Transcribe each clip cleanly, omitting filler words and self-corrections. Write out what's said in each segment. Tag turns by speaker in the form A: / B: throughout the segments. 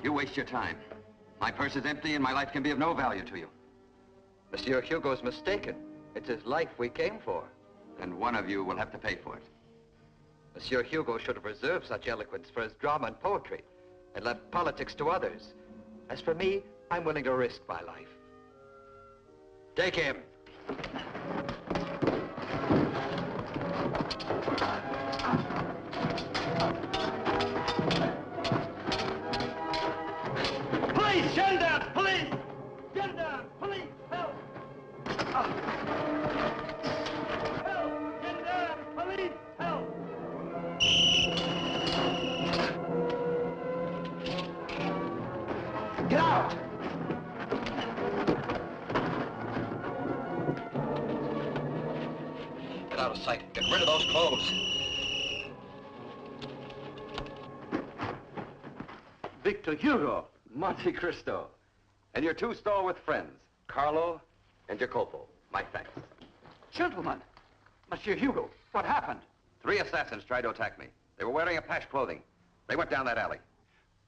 A: You waste your time. My purse is empty and my life can be of no value to you.
B: Monsieur Hugo's mistaken. It's his life we came for.
A: And one of you will have to pay for it.
B: Monsieur Hugo should have reserved such eloquence for his drama and poetry and left politics to others. As for me, I'm willing to risk my life. Take him.
C: Police! Gendarmes! Police! Gendarmes! Police! Help! Help! Gendarmes! Police! Help! Get out!
B: Get out of sight. Get rid of those clothes.
A: Victor Hugo, Monte Cristo, and your two stalwart friends, Carlo and Jacopo. My thanks.
C: Gentlemen, Monsieur Hugo, what happened?
A: 3 assassins tried to attack me. They were wearing Apache clothing. They went down that alley.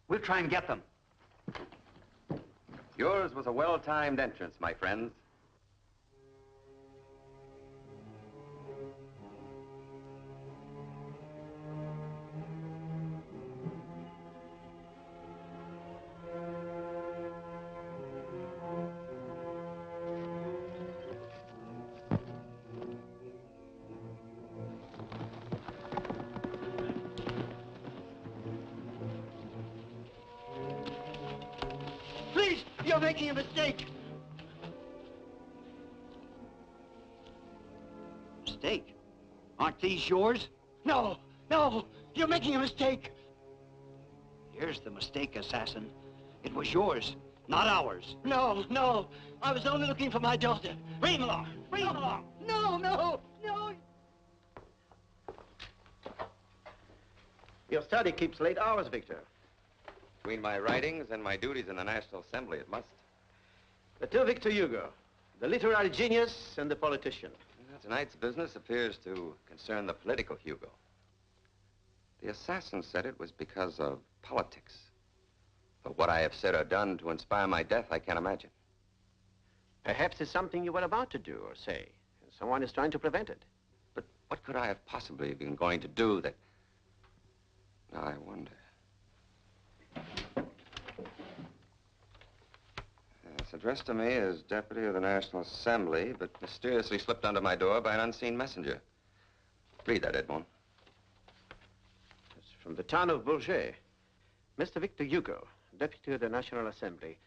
C: We'll try and get them.
A: Yours was a well-timed entrance, my friends.
C: Please, you're making a mistake. Mistake? Aren't these yours? No, no, you're making a mistake. Here's the mistake, assassin. It was yours, not ours. No, no, I was only looking for my daughter. Bring him along, bring him along. No, no, no.
B: Your study keeps late hours, Victor.
A: Between my writings and my duties in the National Assembly, it must.
B: The two Victor Hugo, the literary genius and the politician.
A: Tonight's business appears to concern the political Hugo. The assassin said it was because of politics. But what I have said or done to inspire my death, I can't imagine.
B: Perhaps it's something you were about to do or say, and someone is trying to prevent it.
A: But what could I have possibly been going to do that... Now, I wonder. It's addressed to me as Deputy of the National Assembly, but mysteriously slipped under my door by an unseen messenger. Read that, Edmond.
B: It's from the town of Bourget. Mr. Victor Hugo, Deputy of the National Assembly.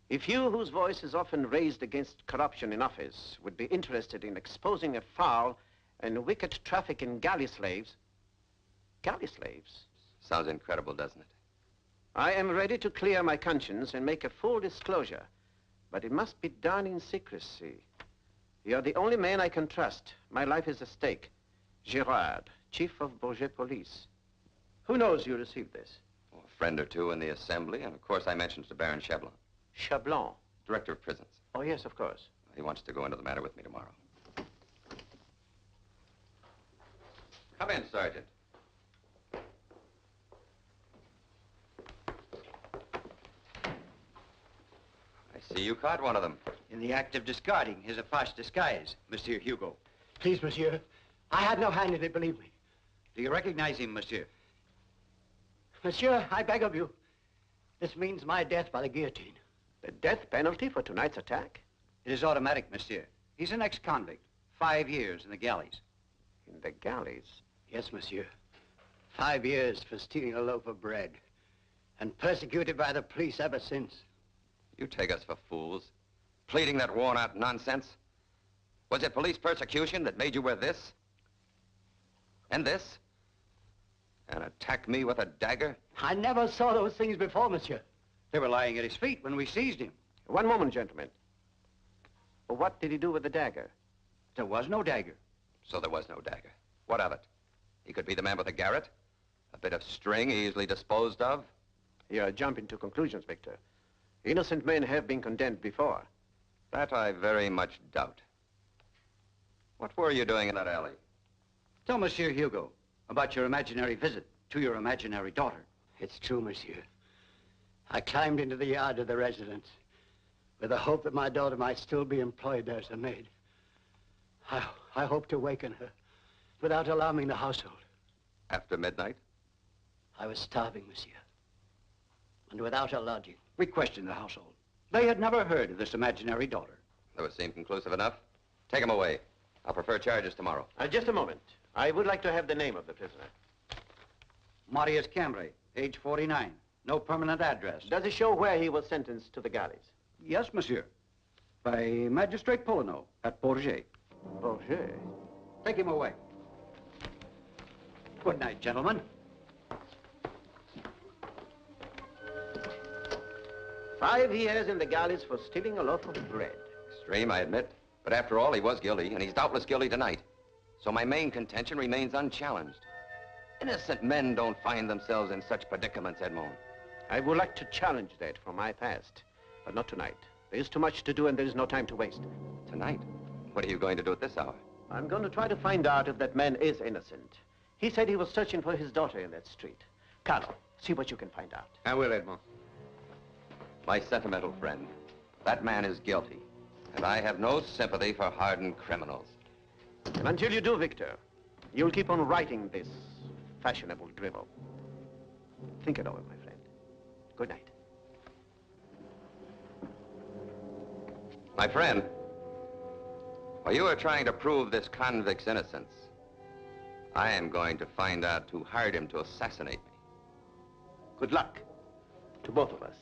B: If you, whose voice is often raised against corruption in office, would be interested in exposing a foul and wicked traffic in galley slaves... Galley slaves?
A: Sounds incredible, doesn't it?
B: I am ready to clear my conscience and make a full disclosure. But it must be done in secrecy. You're the only man I can trust. My life is at stake. Girard, Chief of Bourget Police. Who knows you received this?
A: Oh, a friend or two in the Assembly, and of course I mentioned it to Baron Cheblon.
B: Cheblon?
A: Director of Prisons.
B: Oh, yes, of course.
A: He wants to go into the matter with me tomorrow. Come in, Sergeant. I see you caught one of them.
C: In the act of discarding his Apache disguise, Monsieur Hugo.
D: Please, monsieur, I had no hand in it, believe me.
C: Do you recognize him, monsieur?
D: Monsieur, I beg of you, this means my death by the guillotine.
B: The death penalty for tonight's attack?
C: It is automatic, monsieur. He's an ex-convict. 5 years in the galleys.
B: In the galleys?
D: Yes, monsieur. 5 years for stealing a loaf of bread. And persecuted by the police ever since.
A: You take us for fools. pleading that worn-out nonsense? Was it police persecution that made you wear this? And this? And attack me with a dagger?
D: I never saw those things before, monsieur.
C: They were lying at his feet when we seized him.
B: One moment, gentlemen. What did he do with the dagger?
C: There was no dagger.
A: So there was no dagger. What of it? He could be the man with the garrote? A bit of string easily disposed of?
B: You're jumping to conclusions, Victor. Innocent men have been condemned before.
A: That I very much doubt. What were you doing in that alley?
C: Tell Monsieur Hugo about your imaginary visit to your imaginary daughter.
D: It's true, monsieur. I climbed into the yard of the residence with the hope that my daughter might still be employed there as a maid. I hoped to waken her without alarming the household.
A: After midnight?
D: I was starving, monsieur, and without a lodging.
C: We questioned the household. They had never heard of this imaginary daughter.
A: That would seem conclusive enough. Take him away. I'll prefer charges tomorrow.
B: Just a moment. I would like to have the name of the prisoner.
C: Marius Cambrai, age 49. No permanent address.
B: Does it show where he was sentenced to the galleys?
C: Yes, monsieur. By Magistrate Polino at Bourget.
B: Bourget?
C: Take him away. Good night, gentlemen.
B: 5 years in the galleys for stealing a loaf of bread.
A: Extreme, I admit. But after all, he was guilty, and he's doubtless guilty tonight. So my main contention remains unchallenged. Innocent men don't find themselves in such predicaments, Edmond.
B: I would like to challenge that from my past, but not tonight. There is too much to do and there is no time to waste.
A: Tonight? What are you going to do at this hour?
B: I'm going to try to find out if that man is innocent. He said he was searching for his daughter in that street. Carlo, see what you can find out.
C: I will, Edmond.
A: My sentimental friend, that man is guilty, and I have no sympathy for hardened criminals.
B: And until you do, Victor, you'll keep on writing this fashionable drivel. Think it over, my friend. Good night.
A: My friend, while you are trying to prove this convict's innocence, I am going to find out who hired him to assassinate me.
B: Good luck to both of us.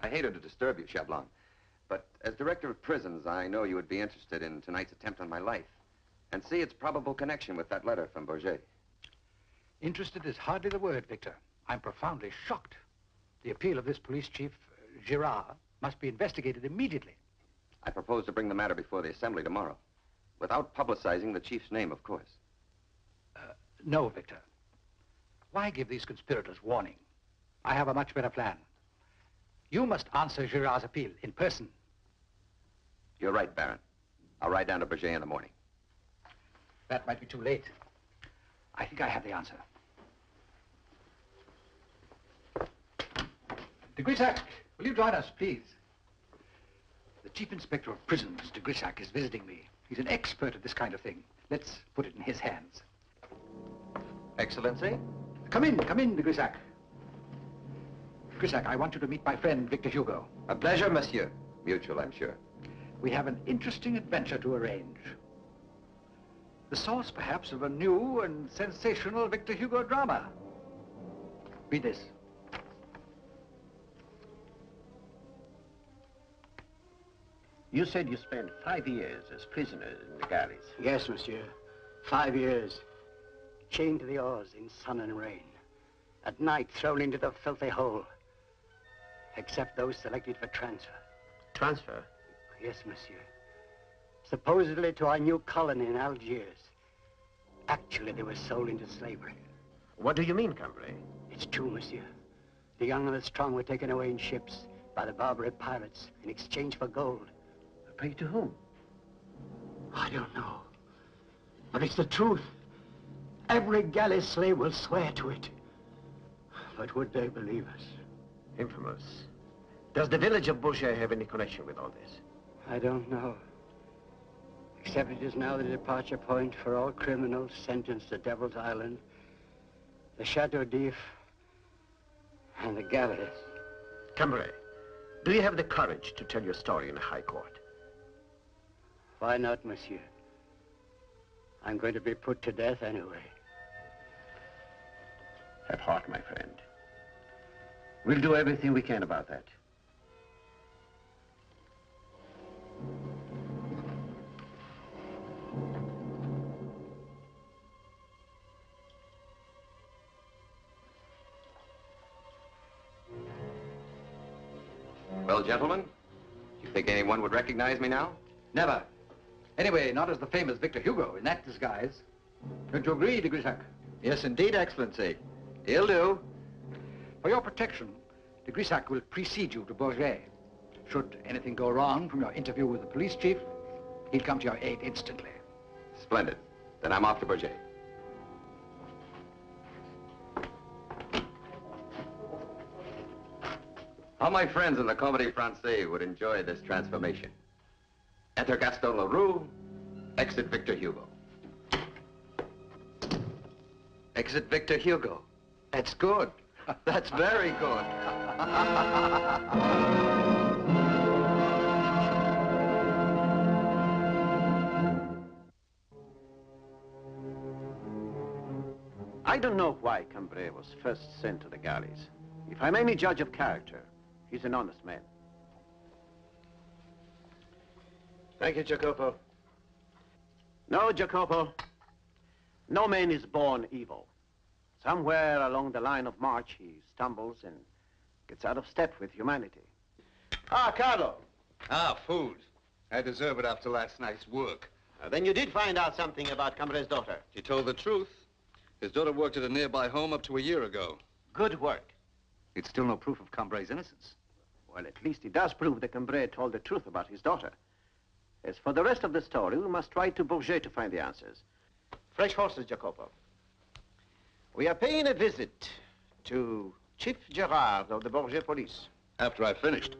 A: I hated to disturb you, Chablon, but as director of prisons, I know you would be interested in tonight's attempt on my life and see its probable connection with that letter from Bourget.
E: Interested is hardly the word, Victor. I'm profoundly shocked. The appeal of this police chief, Girard, must be investigated immediately.
A: I propose to bring the matter before the Assembly tomorrow, without publicizing the chief's name, of course.
E: No, Victor. Why give these conspirators warning? I have a much better plan. You must answer Girard's appeal in person.
A: You're right, Baron. I'll ride down to Bourget in the morning.
E: That might be too late. I think I have the answer. De Grissac, will you join us, please? The Chief Inspector of Prisons, de Grissac, is visiting me. He's an expert at this kind of thing. Let's put it in his hands.
A: Excellency?
E: Come in, de Grissac. Grissac, I want you to meet my friend, Victor Hugo.
A: A pleasure, monsieur. Mutual, I'm sure.
E: We have an interesting adventure to arrange. The source, perhaps, of a new and sensational Victor Hugo drama. Read this.
B: You said you spent 5 years as prisoner in the galleys.
D: Yes, monsieur. 5 years. Chained to the oars in sun and rain. At night, thrown into the filthy hole. Except those selected for transfer.
B: Transfer?
D: Yes, monsieur. Supposedly to our new colony in Algiers. Actually, they were sold into slavery.
B: What do you mean, Cambrai?
D: It's true, monsieur. The young and the strong were taken away in ships by the Barbary pirates in exchange for gold.
B: Pay to whom?
D: I don't know. But it's the truth. Every galley slave will swear to it. But would they believe us?
B: Infamous. Does the village of Bourget have any connection with all this?
D: I don't know. Except it is now the departure point for all criminals sentenced to Devil's Island, the Chateau d'If, and the galleys.
B: Cambrai, do you have the courage to tell your story in a high court?
D: Why not, monsieur? I'm going to be put to death anyway.
B: Have heart, my friend. We'll do everything we can about that.
A: Well, gentlemen, do you think anyone would recognize me now?
E: Never. Anyway, not as the famous Victor Hugo in that disguise. Don't you agree, de Grisac?
F: Yes, indeed, Excellency. He'll do.
E: For your protection, de Grisac will precede you to Bourget. Should anything go wrong from your interview with the police chief, he'll come to your aid instantly.
A: Splendid. Then I'm off to Bourget. How my friends in the Comédie Française would enjoy this transformation. Enter Gaston Leroux, exit Victor Hugo.
F: Exit Victor Hugo. That's good. That's very good.
B: I don't know why Cambrai was first sent to the galleys. If I'm any judge of character, he's an honest man. Thank you, Jacopo. No, Jacopo. No man is born evil. Somewhere along the line of march, he stumbles and gets out of step with humanity. Ah, Carlo.
F: Ah, food. I deserve it after last night's work.
B: Then you did find out something about Cambrai's daughter.
F: He told the truth. His daughter worked at a nearby home up to a year ago.
B: Good work.
E: It's still no proof of Cambrai's innocence.
B: Well, at least it does prove that Cambrai told the truth about his daughter. As for the rest of the story, we must ride to Bourget to find the answers. Fresh horses, Jacopo. We are paying a visit to Chief Gerard of the Bourget police.
F: After I finished.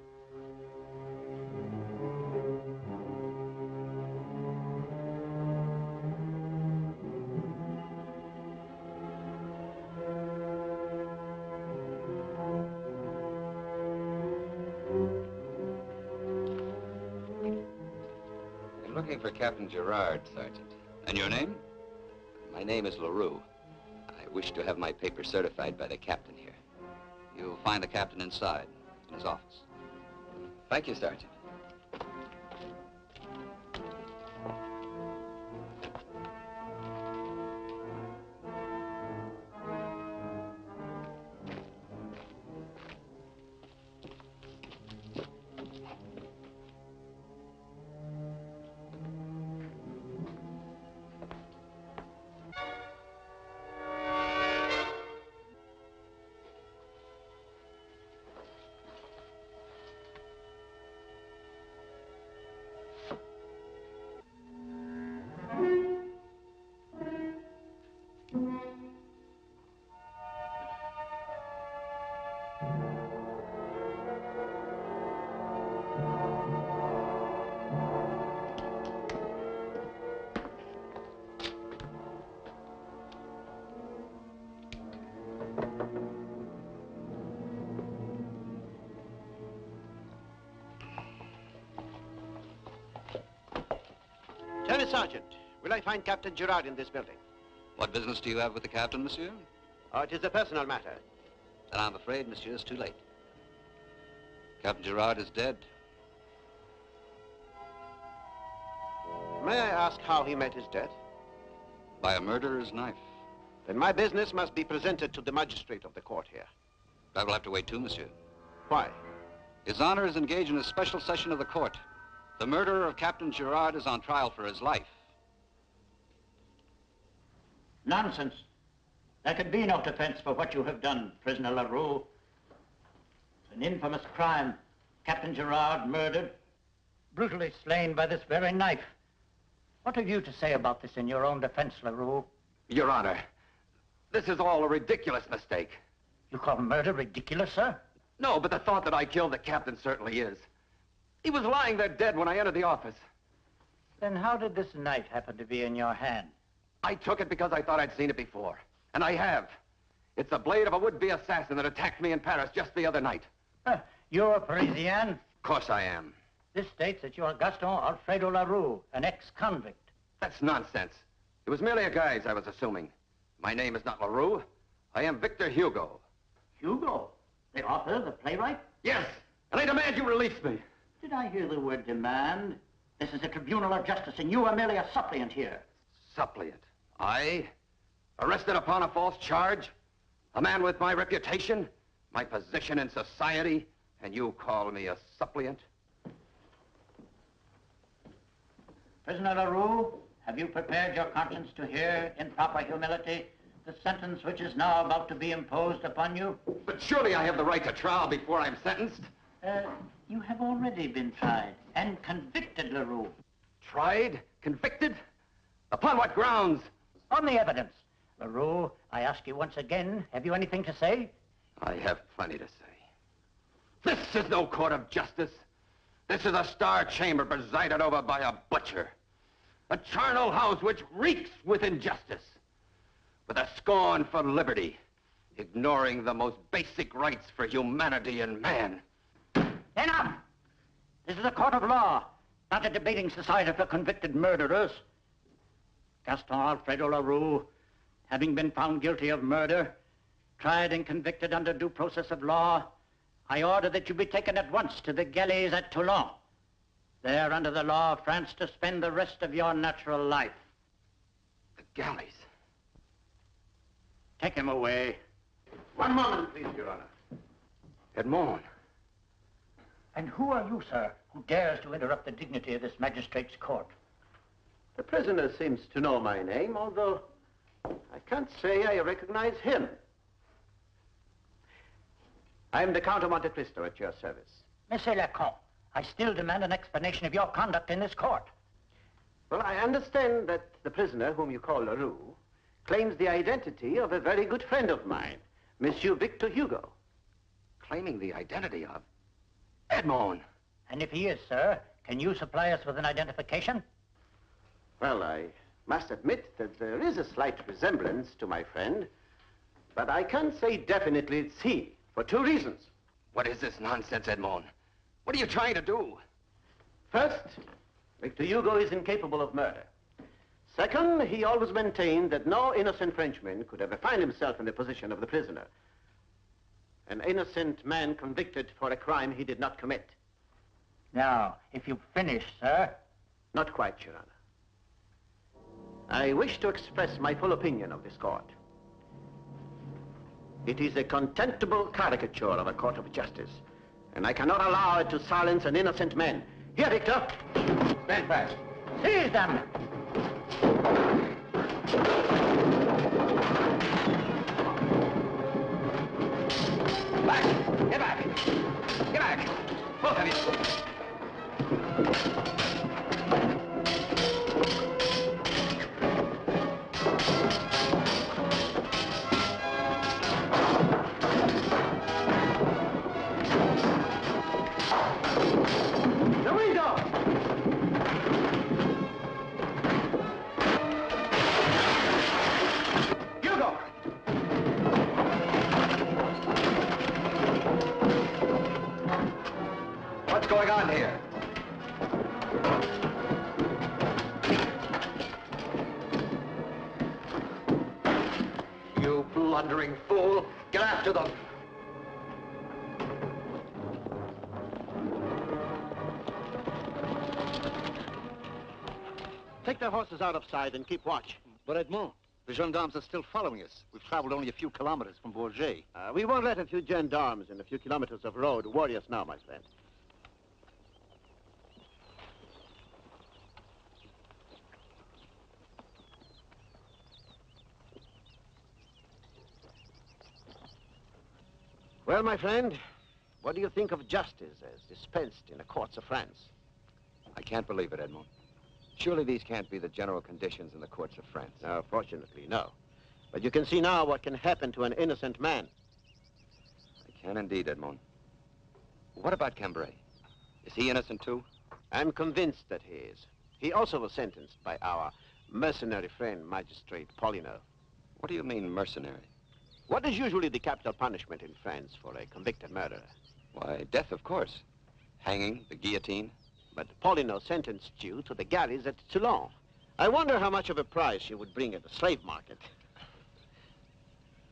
A: I'm looking for Captain Gerard, Sergeant.
F: And your name?
A: My name is Leroux. I wish to have my papers certified by the captain here.
F: You'll find the captain inside, in his office.
A: Thank you, Sergeant.
B: Tell me, Sergeant, will I find Captain Gerard in this building?
F: What business do you have with the captain, monsieur?
B: Oh, it is a personal matter.
F: Then I'm afraid, monsieur, it's too late. Captain Gerard is dead.
B: May I ask how he met his death?
F: By a murderer's knife.
B: Then my business must be presented to the magistrate of the court here.
F: That will have to wait too, monsieur.
B: Why?
F: His Honor is engaged in a special session of the court. The murderer of Captain Gerard is on trial for his life.
C: Nonsense. There can be no defense for what you have done, prisoner Leroux. It's an infamous crime. Captain Gerard murdered, brutally slain by this very knife. What have you to say about this in your own defense, Leroux?
A: Your Honor, this is all a ridiculous mistake.
C: You call murder ridiculous, sir?
A: No, but the thought that I killed the captain certainly is. He was lying there dead when I entered the office.
C: Then how did this knife happen to be in your hand?
A: I took it because I thought I'd seen it before. And I have. It's the blade of a would-be assassin that attacked me in Paris just the other night.
C: You're a Parisian?
A: Of course I am.
D: This states that you are Gaston Alfredo Larue, an ex-convict.
A: That's nonsense. It was merely a guise, I was assuming. My name is not LaRue. I am Victor Hugo.
D: Hugo? The author, the playwright?
A: Yes, and I demand you release me.
D: Did I hear the word demand? This is a tribunal of justice, and you are merely a suppliant here.
A: Suppliant? I? Arrested upon a false charge? A man with my reputation, my position in society, and you call me a suppliant?
D: Prisoner LaRue, have you prepared your conscience to hear, in proper humility, the sentence which is now about to be imposed upon you?
A: But surely I have the right to trial before I'm sentenced.
D: You have already been tried and convicted, LaRue.
A: Tried? Convicted? Upon what grounds?
D: On the evidence. LaRue, I ask you once again, have you anything to say?
A: I have plenty to say. This is no court of justice. This is a star chamber presided over by a butcher. A charnel house which reeks with injustice. With a scorn for liberty, ignoring the most basic rights for humanity and man.
D: Enough! This is a court of law, not a debating society for convicted murderers. Gaston Alfredo LaRue, having been found guilty of murder, tried and convicted under due process of law, I order that you be taken at once to the galleys at Toulon. There, under the law of France, to spend the rest of your natural life.
A: The galleys?
D: Take him away.
B: One moment, please, Your Honor.
A: Edmond.
D: And who are you, sir, who dares to interrupt the dignity of this magistrate's court?
B: The prisoner seems to know my name, although I can't say I recognize him. I am the Count of Monte Cristo at your service.
D: Monsieur le Comte, I still demand an explanation of your conduct in this court.
B: Well, I understand that the prisoner, whom you call LaRue, claims the identity of a very good friend of mine, Monsieur Victor Hugo.
A: Claiming the identity of Edmond.
D: And if he is, sir, can you supply us with an identification?
B: Well, I must admit that there is a slight resemblance to my friend, but I can't say definitely it's he, for two reasons.
A: What is this nonsense, Edmond? What are you trying to do?
B: First, Victor Hugo is incapable of murder. Second, he always maintained that no innocent Frenchman could ever find himself in the position of the prisoner. An innocent man convicted for a crime he did not commit.
D: Now, if you finish, sir.
B: Not quite, Your Honor. I wish to express my full opinion of this court. It is a contemptible caricature of a court of justice, and I cannot allow it to silence an innocent man. Here, Victor. Stand fast.
D: Seize them!
A: Back! Get back! Get back! Both of you!
B: The window! Hugo!
A: What's going on here? You blundering fool! Get after them!
B: Take their horses out of sight and keep watch.
F: But Edmond, the gendarmes are still following us. We've traveled only a few kilometers from Bourget.
B: We won't let a few gendarmes and a few kilometers of road worry us now, my friend. Well, my friend, what do you think of justice as dispensed in the courts of France?
A: I can't believe it, Edmond. Surely these can't be the general conditions in the courts of France.
B: No, fortunately, no. But you can see now what can happen to an innocent man.
A: I can indeed, Edmond. What about Cambrai? Is he innocent too?
B: I'm convinced that he is. He also was sentenced by our mercenary friend, Magistrate Poligno.
A: What do you mean, mercenary?
B: What is usually the capital punishment in France for a convicted murderer?
A: Why, death, of course. Hanging, the guillotine.
B: but Poligno sentenced you to the galleys at Toulon. I wonder how much of a price you would bring at the slave market.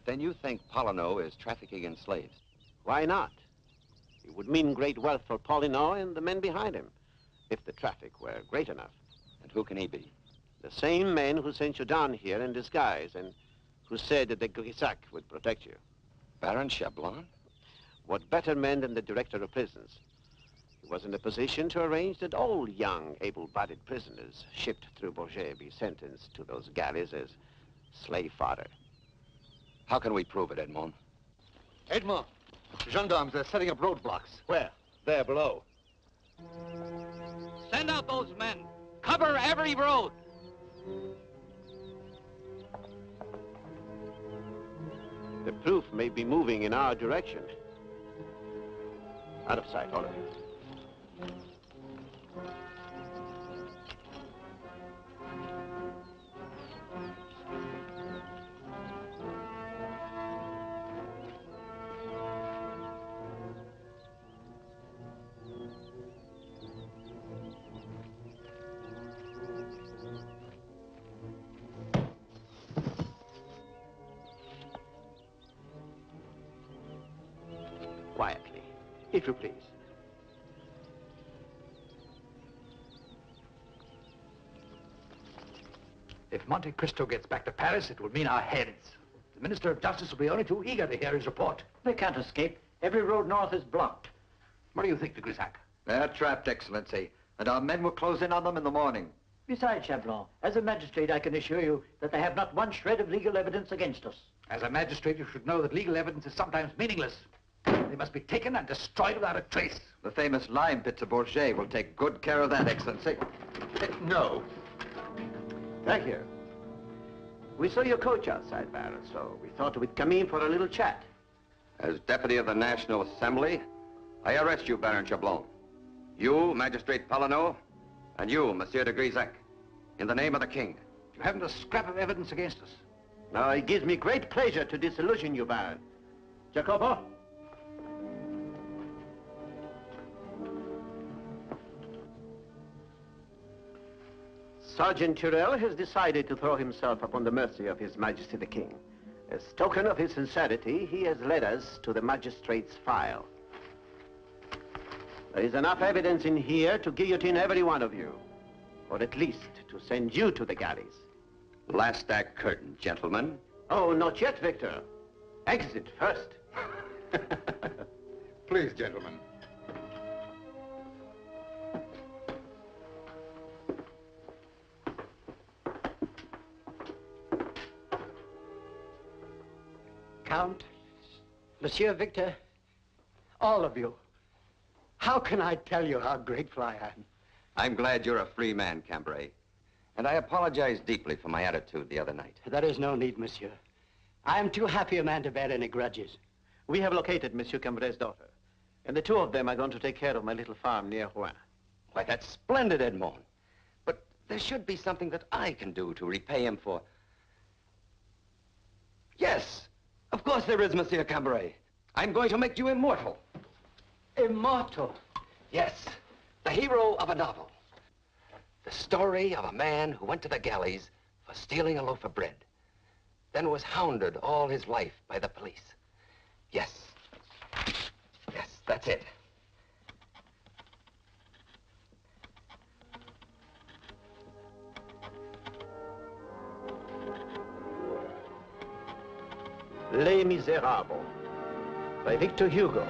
A: Then you think Poligno is trafficking in slaves?
B: Why not? It would mean great wealth for Poligno and the men behind him, if the traffic were great enough.
A: And who can he be?
B: The same men who sent you down here in disguise and who said that the Grisac would protect you.
A: Baron Chablon?
B: What better men than the director of prisons? He was in a position to arrange that all young, able-bodied prisoners shipped through Bourget be sentenced to those galleys as slave fodder.
A: How can we prove it, Edmond?
G: Edmond, gendarmes are setting up roadblocks.
B: Where?
G: There, below.
F: Send out those men. Cover every road.
B: The proof may be moving in our direction. Out of sight, all of you. Quietly, if you please.
E: If Monte Cristo gets back to Paris, it will mean our heads. The Minister of Justice will be only too eager to hear his report.
D: They can't escape. Every road north is blocked.
E: What do you think, de Grisac?
G: They're trapped, Excellency, and our men will close in on them in the morning.
D: Besides, Chablon, as a magistrate, I can assure you that they have not one shred of legal evidence against us.
E: As a magistrate, you should know that legal evidence is sometimes meaningless. They must be taken and destroyed without a trace.
G: The famous lime pits of Bourget will take good care of that, Excellency. No.
B: Thank you. We saw your coach outside, Baron, so we thought we'd come in for a little chat.
A: As Deputy of the National Assembly, I arrest you, Baron Chablon. You, Magistrate Poligno, and you, Monsieur de Grisac, in the name of the King.
E: You haven't a scrap of evidence against us.
B: Now, it gives me great pleasure to disillusion you, Baron. Jacopo? Sergeant Tyrrell has decided to throw himself upon the mercy of His Majesty the King. As token of his sincerity, he has led us to the magistrate's file. There is enough evidence in here to guillotine every one of you, or at least to send you to the galleys.
A: Last act curtain, gentlemen.
B: Oh, not yet, Victor. Exit first.
G: Please, gentlemen.
D: Count, Monsieur Victor, all of you. How can I tell you how grateful I am?
A: I'm glad you're a free man, Cambrai. And I apologize deeply for my attitude the other night.
D: There is no need, monsieur. I am too happy a man to bear any grudges.
B: We have located Monsieur Cambray's daughter, and the two of them are going to take care of my little farm near Rouen.
A: Why, that's splendid, Edmond. But there should be something that I can do to repay him for... Yes, of course there is, Monsieur Cambrai. I'm going to make you immortal.
D: Immortal?
A: Yes, the hero of a novel. The story of a man who went to the galleys for stealing a loaf of bread, then was hounded all his life by the police. Yes. Yes, that's it.
B: Les Misérables by Victor Hugo.